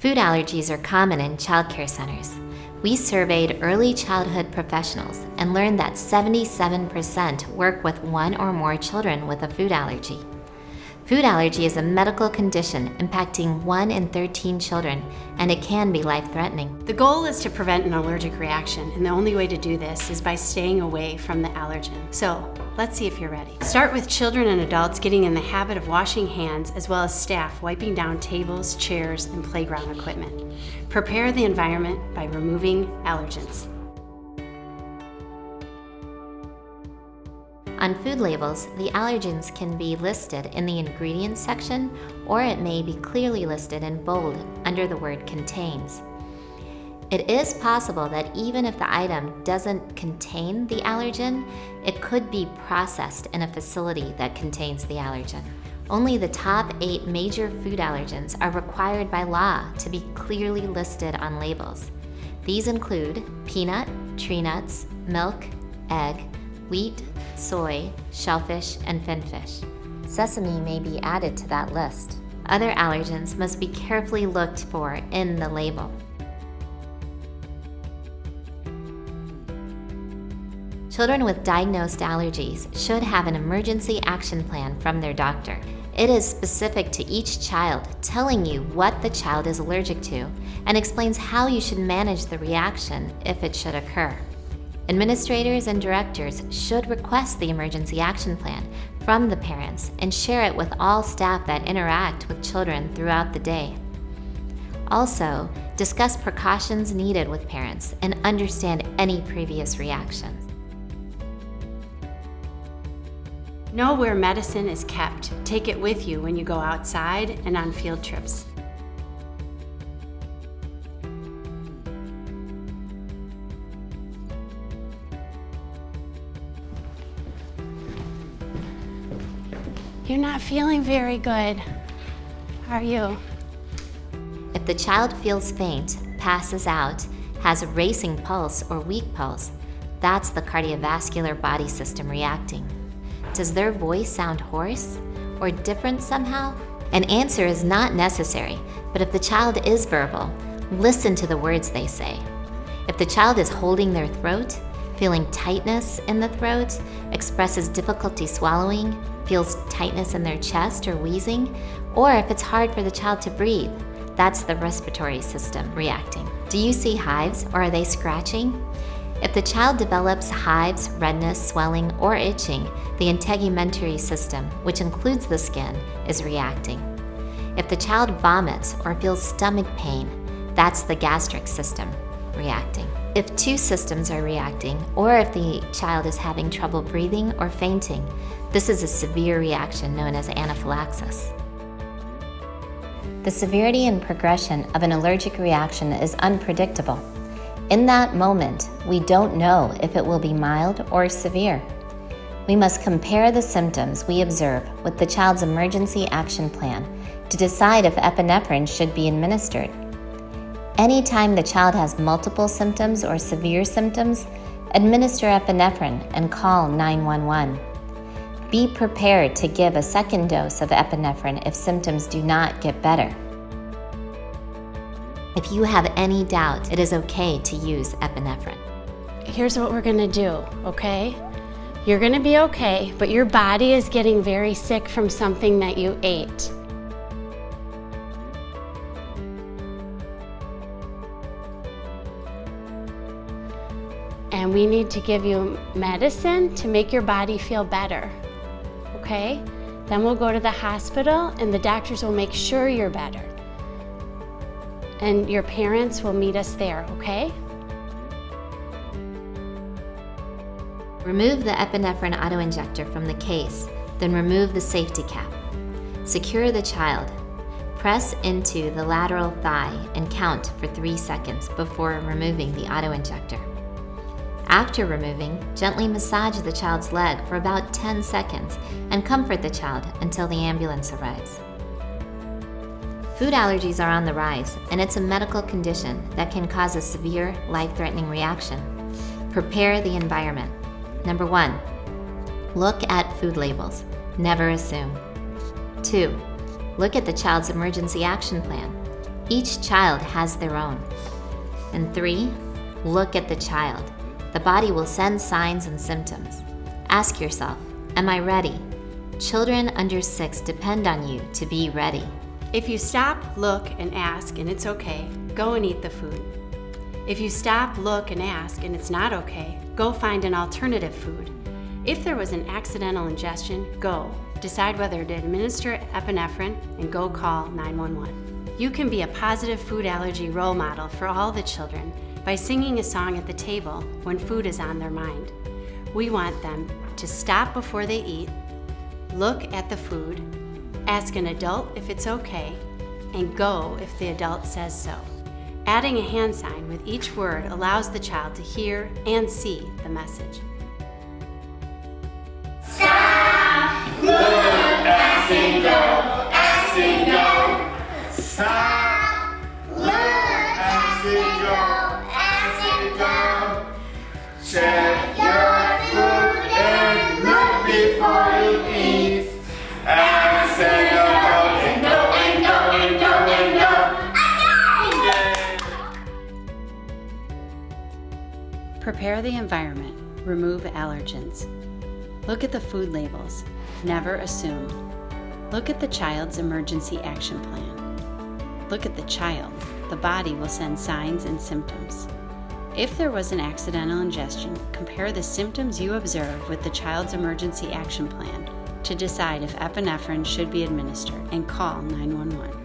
Food allergies are common in childcare centers. We surveyed early childhood professionals and learned that 77% work with one or more children with a food allergy. Food allergy is a medical condition impacting 1 in 13 children, and it can be life-threatening. The goal is to prevent an allergic reaction, and the only way to do this is by staying away from the allergen. So, let's see if you're ready. Start with children and adults getting in the habit of washing hands, as well as staff wiping down tables, chairs, and playground equipment. Prepare the environment by removing allergens. On food labels, the allergens can be listed in the ingredients section, or it may be clearly listed in bold under the word contains. It is possible that even if the item doesn't contain the allergen, it could be processed in a facility that contains the allergen. Only the top 8 major food allergens are required by law to be clearly listed on labels. These include peanut, tree nuts, milk, egg, wheat, soy, shellfish, and finfish. Sesame may be added to that list. Other allergens must be carefully looked for in the label. Children with diagnosed allergies should have an emergency action plan from their doctor. It is specific to each child, telling you what the child is allergic to and explains how you should manage the reaction if it should occur. Administrators and directors should request the emergency action plan from the parents and share it with all staff that interact with children throughout the day. Also, discuss precautions needed with parents and understand any previous reactions. Know where medicine is kept. Take it with you when you go outside and on field trips. You're not feeling very good, are you? If the child feels faint, passes out, has a racing pulse or weak pulse, that's the cardiovascular body system reacting. Does their voice sound hoarse or different somehow? An answer is not necessary, but if the child is verbal, listen to the words they say. If the child is holding their throat, feeling tightness in the throat, expresses difficulty swallowing, feels tightness in their chest or wheezing, or if it's hard for the child to breathe, that's the respiratory system reacting. Do you see hives or are they scratching? If the child develops hives, redness, swelling, or itching, the integumentary system, which includes the skin, is reacting. If the child vomits or feels stomach pain, that's the gastric system reacting. If 2 systems are reacting, or if the child is having trouble breathing or fainting, this is a severe reaction known as anaphylaxis. The severity and progression of an allergic reaction is unpredictable. In that moment, we don't know if it will be mild or severe. We must compare the symptoms we observe with the child's emergency action plan to decide if epinephrine should be administered. Anytime the child has multiple symptoms or severe symptoms, administer epinephrine and call 911. Be prepared to give a second dose of epinephrine if symptoms do not get better. If you have any doubt, it is okay to use epinephrine. Here's what we're gonna do, okay? You're gonna be okay, but your body is getting very sick from something that you ate. And we need to give you medicine to make your body feel better, okay? Then we'll go to the hospital and the doctors will make sure you're better. And your parents will meet us there, okay? Remove the epinephrine autoinjector from the case, then remove the safety cap. Secure the child. Press into the lateral thigh and count for 3 seconds before removing the autoinjector. After removing, gently massage the child's leg for about 10 seconds and comfort the child until the ambulance arrives. Food allergies are on the rise, and it's a medical condition that can cause a severe, life-threatening reaction. Prepare the environment. Number 1, look at food labels. Never assume. 2, look at the child's emergency action plan. Each child has their own. And 3, look at the child. The body will send signs and symptoms. Ask yourself, am I ready? Children under 6 depend on you to be ready. If you stop, look, and ask, and it's okay, go and eat the food. If you stop, look, and ask, and it's not okay, go find an alternative food. If there was an accidental ingestion, go. Decide whether to administer epinephrine and go call 911. You can be a positive food allergy role model for all the children by singing a song at the table when food is on their mind. We want them to stop before they eat, look at the food, ask an adult if it's okay, and go if the adult says so. Adding a hand sign with each word allows the child to hear and see the message. Stop, look, ask and go, ask and go. Stop, look, ask and go, ask and go. Check your food and look before you eat. Ask and go, and go, and go, and go, and go. Prepare the environment. Remove allergens. Look at the food labels. Never assume. Look at the child's emergency action plan. Look at the child. The body will send signs and symptoms. If there was an accidental ingestion, compare the symptoms you observe with the child's emergency action plan to decide if epinephrine should be administered and call 911.